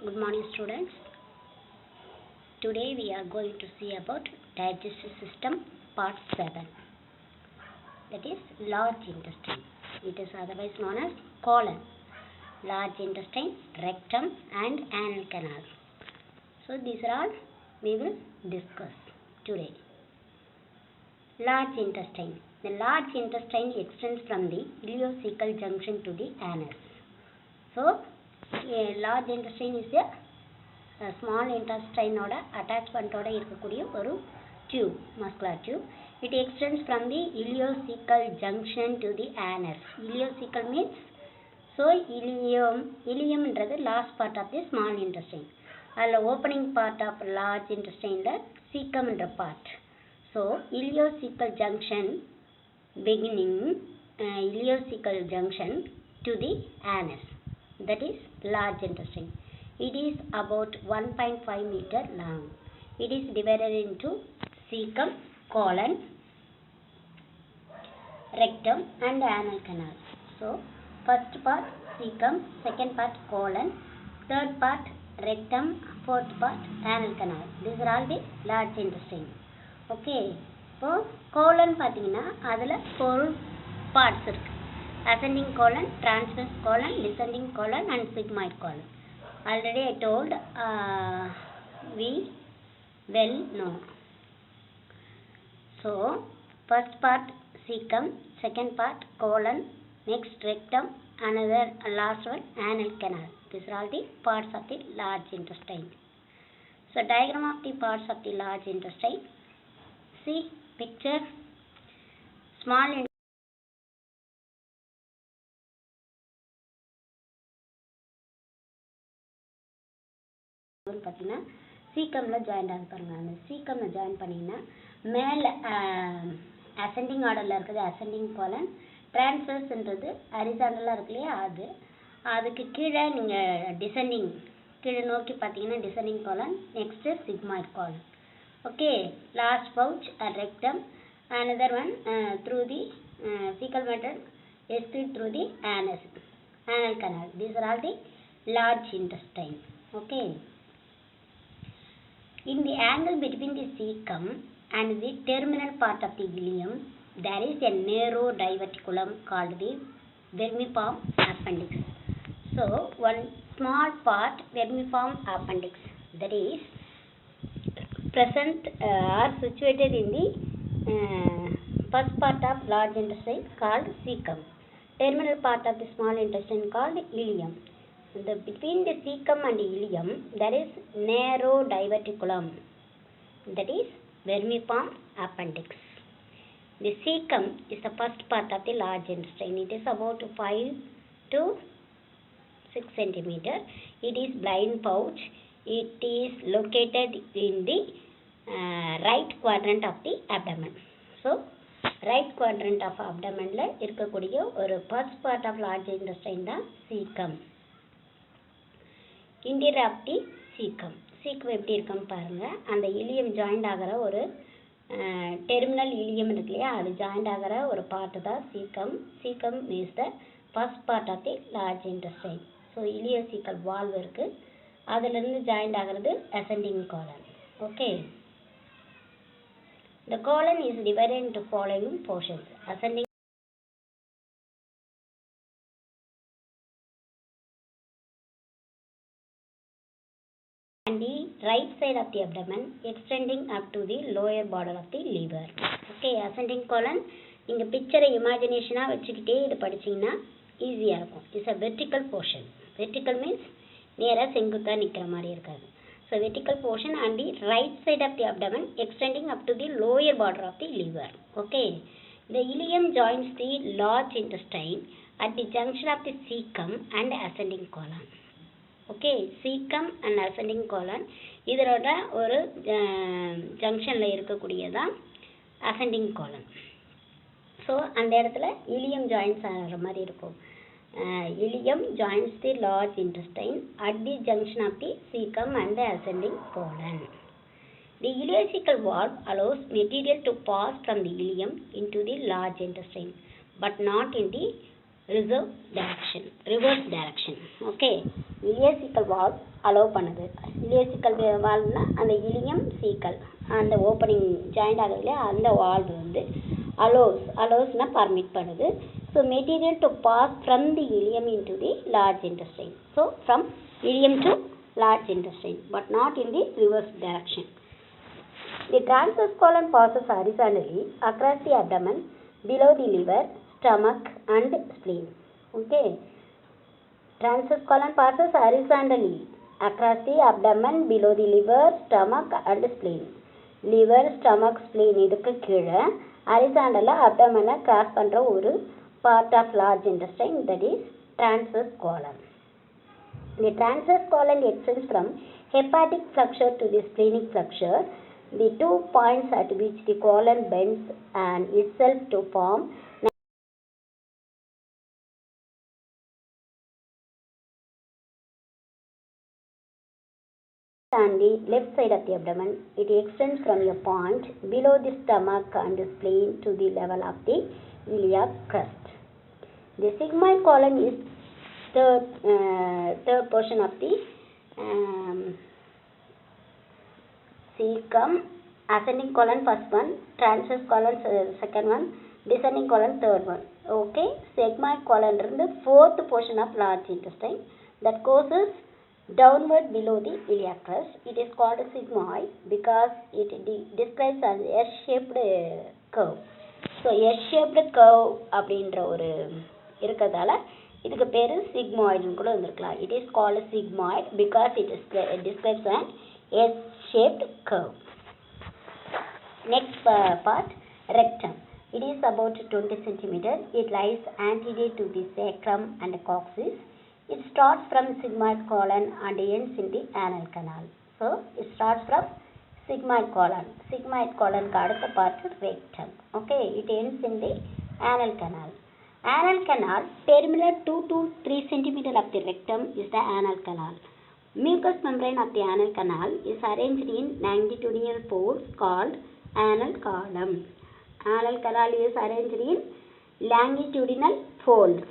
Good morning, students. Today we are going to see about digestive system part 7. That is large intestine. It is otherwise known as colon, large intestine, rectum and anal canal. So these are all we will discuss today. Large intestine. The large intestine extends from the ileocecal junction to the anus. So a large intestine is a small intestine oda attachment oda irukkudiya oru tube, muscular tube. It extends from the ileocecal junction to the anus. Ileocecal means, so ileum என்றது last part of the small intestine. Alla opening part of large intestine la cecum என்ற part. So ileocecal junction beginning ileocecal junction to the anus, that is large intestine. It is about 1.5 meter long. It is divided into cecum, colon, rectum and anal canal. So first part cecum, second part colon, third part rectum, fourth part anal canal. These are all the large intestine. Okay. So colon பாத்தீங்கன்னா அதுல 4 parts இருக்கு. Ascending colon, transverse colon, descending colon and sigmoid colon. Already I told, we well know. So first part cecum, second part colon, next rectum, another last one anal canal. These are all the parts of the large intestine. So diagram of the parts of the large intestine. See picture. Small பார்த்தீங்கன்னா சீக்கம்ல joint ஆக பாருங்க. அந்த சீக்கம்ல join பண்ணீங்கன்னா மேல ascending ஆர்டர்ல இருக்குது ascending காலன், டிரான்ஸ்வர்ஸ்ன்றது ஹரிசாண்டலா இருக்கு இல்லையா, அதுக்கு கீழே நீங்க டிசெண்டிங் கீழே நோக்கி பார்த்தீங்கன்னா descending colon, next sigmoid colon. Okay, last pouch rectum, another one through the fecal matter excrete through the anus, anal canal. These are all the large intestine. Okay. In the angle between the cecum and the terminal part of the ileum, there is a narrow diverticulum called the vermiform appendix. So, one small part, vermiform appendix, that is present or situated in the first part of large intestine called cecum. Terminal part of the small intestine called ileum. Between the cecum and ileum there is narrow diverticulum, that is vermiform appendix. The cecum is the first part of the large intestine. It is about 5 to 6 centimeter. It is blind pouch. It is located in the right quadrant of the abdomen. So right quadrant of abdomen la இருக்கக்கூடிய ஒரு first part of large intestine தான் cecum. Interior of the cecum. Cecum எப்படி இருக்குன்னு பாருங்க. அந்த ileum joint ஆகிற ஒரு terminal ileum இருக்கு இல்லையா, அது ஜாயிண்ட் ஆகிற ஒரு பார்ட் தான் cecum. Cecum is the first part of the large intestine. So ileocecal valve இருக்கு, அதுல இருந்து ஜாயிண்ட் ஆகிறது ascending colon. Okay. The colon is divided into following portions. Ascending and the right side of the abdomen extending up to the lower border of the liver. Okay, ascending colon நீங்க பிக்சரை இமேஜினேஷனா வச்சுக்கிட்டே இது படிச்சீங்கன்னா ஈஸியா இருக்கும். It's a vertical portion. Vertical means நேரா செங்குத்தா நிக்கிற மாதிரி இருக்காது. So vertical portion and the right side of the abdomen extending up to the lower border of the liver. Okay, the ileum joins the large intestine at the junction of the cecum and ascending colon. Okay, cecum and ascending colon இதரோட ஒரு ஜங்ஷன்ல இருக்கக்கூடியதான் ascending colon. So அந்த இடத்துல ileum joins ஆகிற மாதிரி இருக்கும். Ileum joins the large intestine at the junction of the cecum and the ascending colon. The ileocecal valve allows material to pass from the ileum into the large intestine, but not in the reverse direction. Okay, ileocecal valve allow பண்ணுது. இலியோசிக்கல் வால்வ்னா அந்த ileum சீக்கல் அந்த opening joint ஆகுதுல அந்த valve வந்து அலோஸ்னா permit பண்ணுது. So material to pass from the ileum into the large intestine. So from ileum to large intestine but not in the reverse direction. The transverse colon passes horizontally across the abdomen below the liver, stomach and spleen. Okay. Transverse colon passes horizontally across the abdomen below the liver, stomach and spleen. Liver, stomach, spleen இதுக்கு கீழே ஹரிசாண்டலா அப்டமனை cross பண்ற ஒரு part of large intestine, that is transverse colon. The transverse colon extends from hepatic flexure to the splenic flexure. The 2 points at which the colon bends and itself to form on the left side of the abdomen. It extends from a point below the stomach and the spleen to the level of the iliac crest. The sigmoid colon is third portion of the cecum. Ascending colon first one, transverse colon second one, descending colon third one. Okay, sigmoid colon is the fourth portion of large intestine that causes downward below the iliac crest. It is called sigmoid because it describes as S-shaped curve. So S-shaped curve அப்படின்ற ஒரு இருக்கிறதால இதுக்கு பேரு sigmoidனு கூட வந்திருக்கலாம். It is called sigmoid because it describes an S-shaped curve. Next part, rectum. It is about 20 cm. It lies anterior to the sacrum and coccyx. It starts from sigmoid colon and ends in the anal canal. So it starts from sigmoid colon. Sigmoid colon க்கு அடுத்த part rectum. Okay, it ends in the anal canal. Anal canal, terminal 2 to 3 cm of the rectum is the anal canal. Mucous membrane of the anal canal is arranged in longitudinal folds called anal column. Anal canal is arranged in longitudinal folds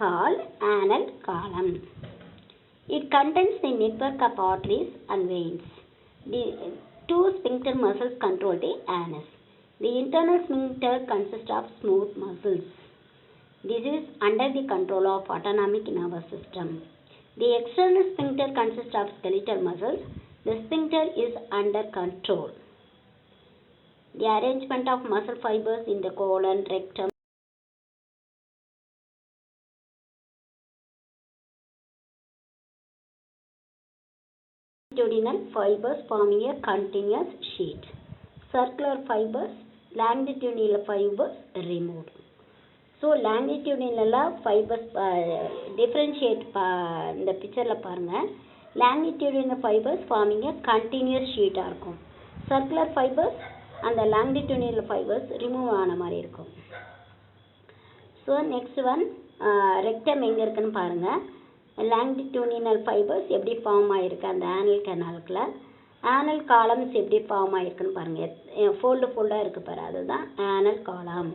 called anal column. It contains the network of arteries and veins. The two sphincter muscles control the anus. The internal sphincter consists of smooth muscles. This is under the control of autonomic nervous system. The external sphincter consists of skeletal muscles. The sphincter is under control. The arrangement of muscle fibers in the colon, rectum, longitudinal fibers forming a continuous sheet. Circular fibers, longitudinal fibers removed. So longitudinal fibers differentiate இந்த பிக்சர்ல பாருங்க. Longitudinal fibers forming a continuous sheet இருக்கும். Circular fibers and the longitudinal fibers remove ஆன மாதிரி இருக்கும். So next one, rectum எங்க இருக்குன்னு பாருங்க. longitudinal fibers எப்படி ஃபார்ம் ஆயிருக்கு அந்த anal canalக்குள்ள. anal columns எப்படி ஃபார்ம் ஆயிருக்குன்னு பாருங்க. ஃபோல்டா இருக்கு பாரு, அதுதான் anal column.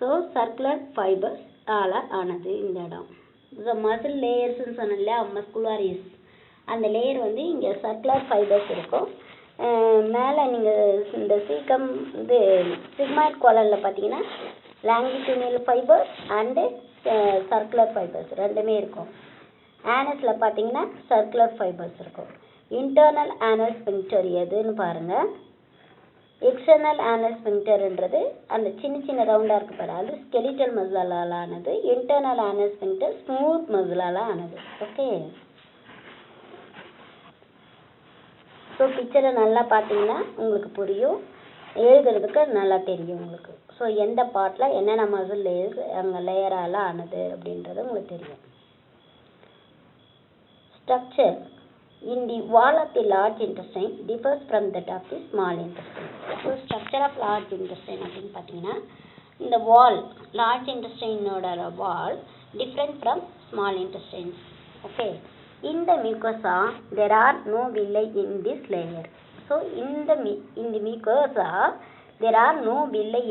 So circular fibers ஆனது இந்த இடம். So muscle layers ன்னு சொன்னேன்ல, muscularis அந்த லேயர் வந்து இங்க circular fibers இருக்கும். மேலே நீங்க இந்த சீக்கம் இது sigmoid colonல பார்த்தீங்கன்னா longitudinal fibers and circular fibers ரெண்டுமே இருக்கும். anusல பார்த்தீங்கன்னா circular fibers இருக்கும். internal anal sphincter எதுன்னு பாருங்க. external anal sphincterன்றது அந்த சின்ன சின்ன ரவுண்டா இருக்கு பாரு, அது skeletal muscle-ஆல ஆனது. internal anal sphincter smooth muscle-ஆல ஆனது. ஓகே, ஸோ பிக்சரை நல்லா பார்த்தீங்கன்னா உங்களுக்கு புரியும், எழுதுறதுக்கு நல்லா தெரியும் உங்களுக்கு. ஸோ எந்த பார்ட்டில் என்னென்ன மசில் லேயர்ஸ் அங்கே லேயரால் ஆனது அப்படின்றது உங்களுக்கு தெரியும். Structure in the wall of the large intestine differs from that of the small intestine. So structure of large intestine அப்படின்னு பார்த்தீங்கன்னா இந்த wall large intestine-ஓட wall different from small intestines. Okay, in the mucosa there are no villi in this layer. So in the mucosa there are no villi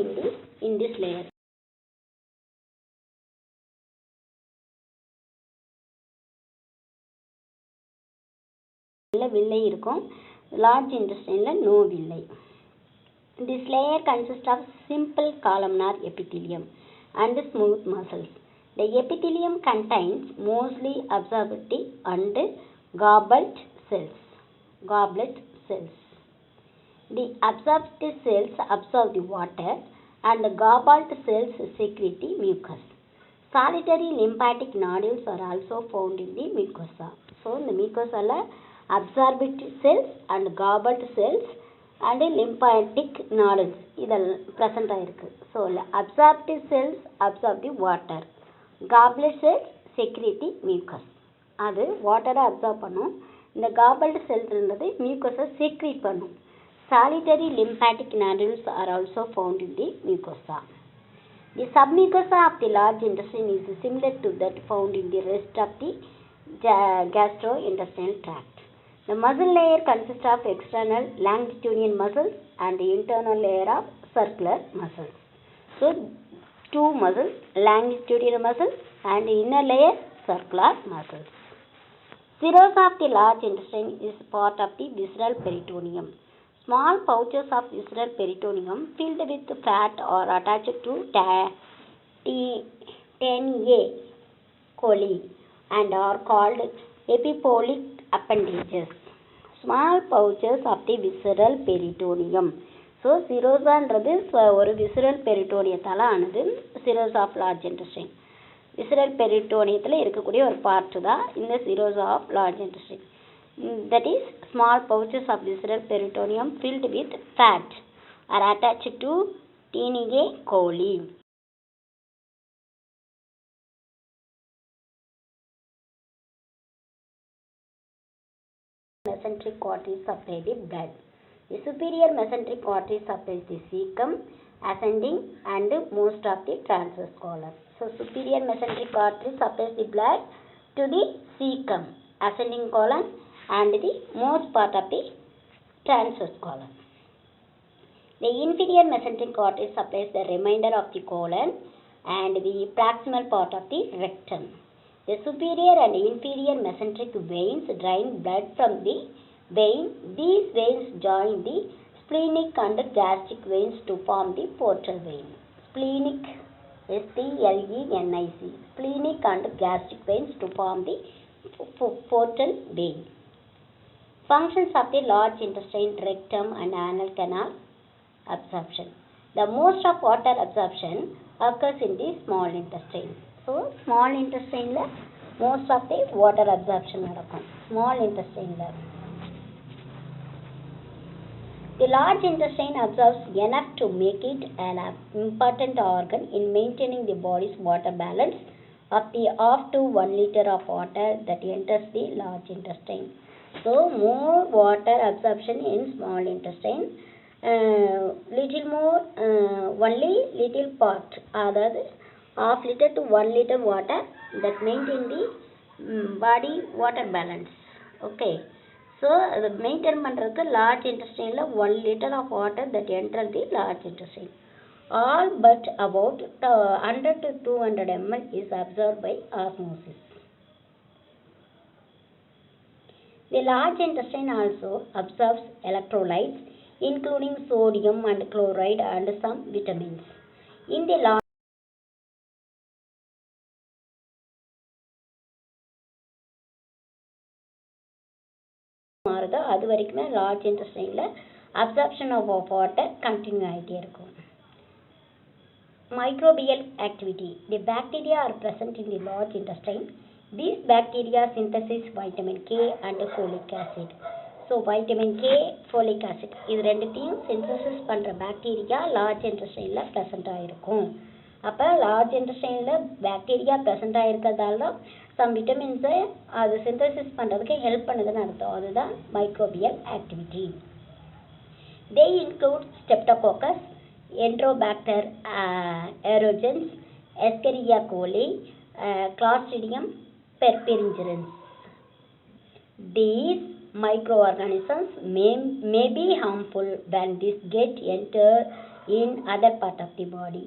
in this layer. villi இருக்கும். Large intestine no villi. This layer consists of simple columnar epithelium and smooth muscles. The epithelium contains mostly absorptive and goblet cells. The absorptive cells absorb the water and the goblet cells secrete the mucus. Solitary lymphatic nodules are also found in the mucosa. So, in the mucosa, absorptive cells and goblet cells and lymphatic nodules இதல் present ஆயிருக்கு. So, absorptive cells absorb the water. Goblet cells secrete the mucus. அது water absorb பண்ணும். இந்த goblet cells இருந்தது mucus secrete பண்ணும். Solitary lymphatic nodules are also found in the mucosa. The submucosa of the large intestine is similar to that found in the rest of the gastrointestinal tract. The muscle layer consists of external longitudinal muscles and the internal layer of circular muscles. So, two muscles, longitudinal muscles and inner layer circular muscles. Cirrus of the large intestine is part of the visceral peritoneum. Small pouches of visceral peritoneum filled with fat are attached to Taenia coli and are called epiphytic appendages. Small pouches of the visceral peritoneum. So, cirrhosaன்றது ஒரு visceral peritoneumத்தால ஆனது cirrus of large intestine. Visceral peritoneumத்தில் இருக்கக்கூடிய ஒரு part தான் இந்த cirrus of large intestine. That is, small pouches of visceral peritoneum filled with fat are attached to Taenia coli. Mesenteric arteries supply the blood. The superior mesenteric artery supplies the cecum, ascending and most of the transverse colon. So, superior mesenteric artery supplies the blood to the cecum, ascending colon and the most part of the transverse colon. The inferior mesenteric artery supplies the remainder of the colon and the proximal part of the rectum. The superior and inferior mesenteric veins drain blood from the vein. These veins join the splenic and gastric veins to form the portal vein. Splenic, S-P-L-E-N-I-C. Splenic and gastric veins to form the portal vein. Functions of the large intestine, rectum and anal canal. Absorption. The most of water absorption occurs in the small intestine. So, small intestine most of the water absorption நடக்கும். Small intestine. The large intestine absorbs enough to make it an important organ in maintaining the body's water balance of the half to 1 liter of water that enters the large intestine. So, more water absorption in small intestine. Little more, only little part, அதாவது half liter to 1 liter water that maintain the body water balance. Okay. So, maintain பண்ணுறதுக்கு large intestine 1 liter of water that enter the large intestine. All but about 100 to 200 ml is absorbed by osmosis. The large intestine also absorbs electrolytes including sodium and chloride and some vitamins. In the large மாறுதோ அது வரைக்குமே large intestine absorption of water continue ஆகிட்டே இருக்கும். Microbial activity. The bacteria are present in the large intestine. These bacteria synthesize vitamin K and folic acid. So, vitamin K, folic acid இது ரெண்டுத்தையும் synthesis பண்ணுற bacteria large intestine present ஆகிருக்கும். அப்போ large intestine bacteria present ஆகிருக்கிறதால some vitamins அது synthesis பண்ணுறதுக்கு help பண்ணுதுன்னு அர்த்தம். அதுதான் microbial activity. They include Streptococcus, Enterobacter aerogens, Escherichia coli, Clostridium perfringens. These microorganisms may be harmful when these get enter in other part of the body.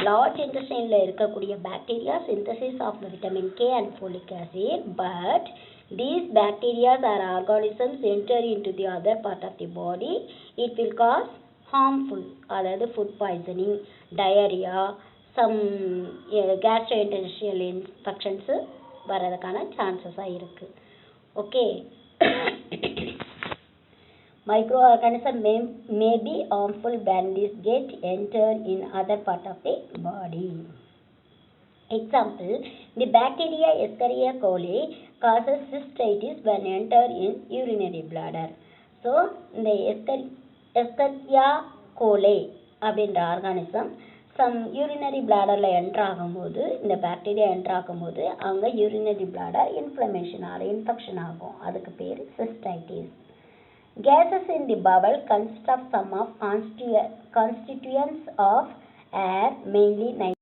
Large intestine இருக்கக்கூடிய bacteria synthesis of vitamin K and folic acid, but These bacteria or organisms enter into the other part of the body. It will cause harmful, அதாவது food poisoning, diarrhea, some gastrointestinal infections வரதுக்கான chances இருக்கு. Okay, microorganisms may be harmful when these get entered in other part of the body. Example, the bacteria Escherichia coli causes cystitis when entered in urinary bladder. So, இந்த Escherichia coli அப்படின்ற organism some urinary பிளாடரில் enter ஆகும்போது, இந்த bacteria enter ஆகும்போது அங்கே urinary bladder inflammation ஆகும், infection ஆகும். அதுக்கு பேர் cystitis. Gases in the bowel consist of some of constituents of air, mainly nitrogen.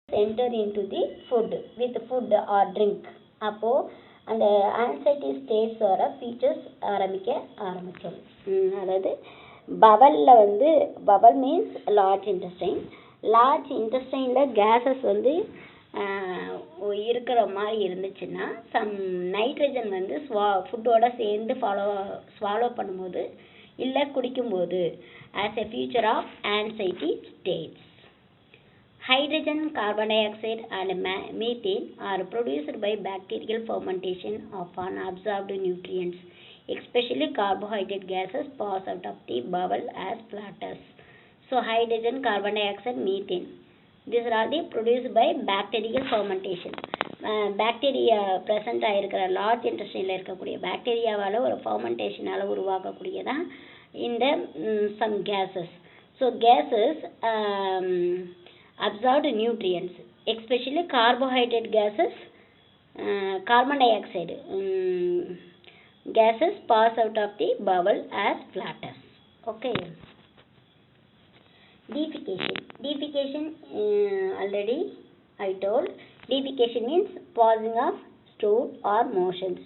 Enter into the food with food or drink. அப்போ அந்த ஆன்சைட்டி ஸ்டேட்ஸ் வர ஃபீச்சர்ஸ் ஆரம்பிக்கும். அதாவது பவலில் வந்து, பவல் மீன்ஸ் லார்ஜ் இன்டெஸ்டைனில் கேஸஸ் வந்து இருக்கிற மாதிரி இருந்துச்சுன்னா, சம் நைட்ரஜன் வந்து ஃபுட்டோட சேர்ந்து ஸ்வாலோ பண்ணும்போது இல்லை குடிக்கும்போது as a feature of anxiety states. Hydrogen, carbon dioxide and methane are produced by bacterial fermentation of unabsorbed nutrients. Especially carbohydrate gases pass out of the bowel as flatus. So hydrogen, carbon dioxide, methane, these are all produced by bacterial fermentation. Bacteria present ஆகிருக்கிற large இன்டெஸ்டைனில் இருக்கக்கூடிய பாக்டீரியாவால் ஒரு ஃபர்மெண்டேஷனால் உருவாக்கக்கூடியதான் இந்த some gases. So gases absorbed nutrients, especially carbohydrate gases, carbon dioxide gases pass out of the bowel as flatus. Okay. Defecation already I told. Defecation means passing of stool or motions.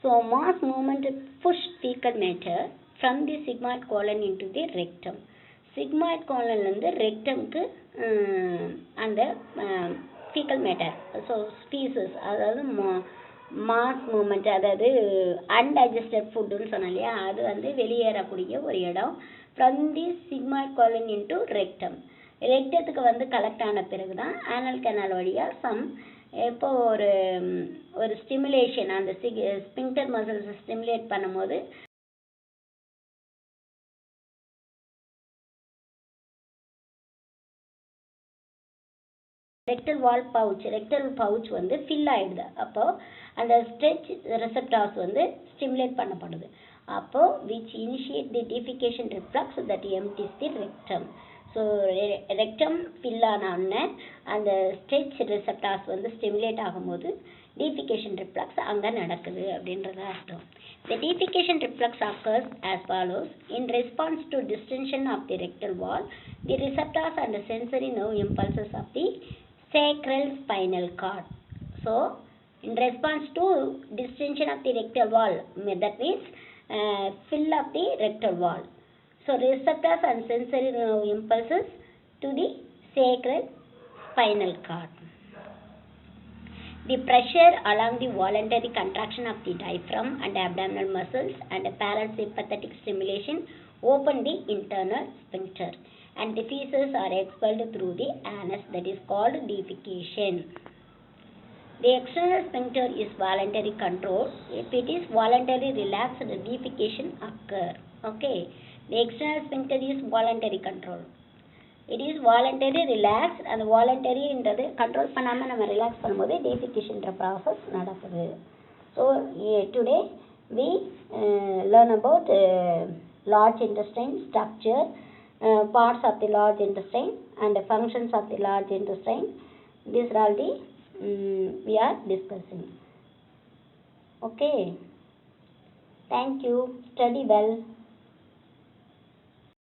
So mass movement push fecal matter from the sigmoid colon into the rectum. Sigmoid கோலன்லேருந்து ரெக்டம்க்கு அந்த faecal matter, so species, அதாவது mass movement, அதாவது undigested ஃபுட்டுன்னு சொன்னோம் இல்லையா, அது வந்து வெளியேறக்கூடிய ஒரு இடம். From the sigmoid colon into rectum. ரெக்டத்துக்கு வந்து கலெக்ட் ஆன பிறகு தான் ஆனல் கெனால் வழியாக சம் எப்போ ஒரு ஸ்டிமுலேஷன், அந்த ஸ்பிங்டர் மசில்ஸை ஸ்டிமுலேட் பண்ணும்போது ரெக்டல் பவுச் வந்து ஃபில் ஆகிடுது. அப்போ அந்த ஸ்ட்ரெச் ரெசெப்டார்ஸ் வந்து ஸ்டிமுலேட் பண்ணப்படுது. அப்போ which initiate the defecation reflex that empties the rectum. So rectum fill ஆனோடனே அந்த ஸ்ட்ரெச் ரெசெப்டார்ஸ் வந்து ஸ்டிமுலேட் ஆகும்போது டிஃபிகேஷன் ரிஃப்ளக்ஸ் அங்கே நடக்குது அப்படின்றத அர்த்தம். The defecation reflex occurs as follows. In response to distension of the rectal wall, the receptors and the sensory nerve impulses of the sacral spinal cord. So, in response to distension of the rectal wall, that means fill of the rectal wall. So, receptors and sensory nerve impulses to the sacral spinal cord. The pressure along the voluntary contraction of the diaphragm and abdominal muscles and parasympathetic stimulation open the internal sphincter and the feces are expelled through the anus, that is called defecation. The external sphincter is voluntary control. If it is voluntarily relaxed, the defecation occur. Okay. The external sphincter is voluntary control. It is voluntary relaxed, and voluntary என்றது control பண்ணாமல் நம்ம relax பண்ணும்போது defecationன்ற process நடக்குது. So today we learn about large intestine structure, parts of the large intestine and the functions of the large intestine. These are all the we are discussing. Okay. Thank you. Study well.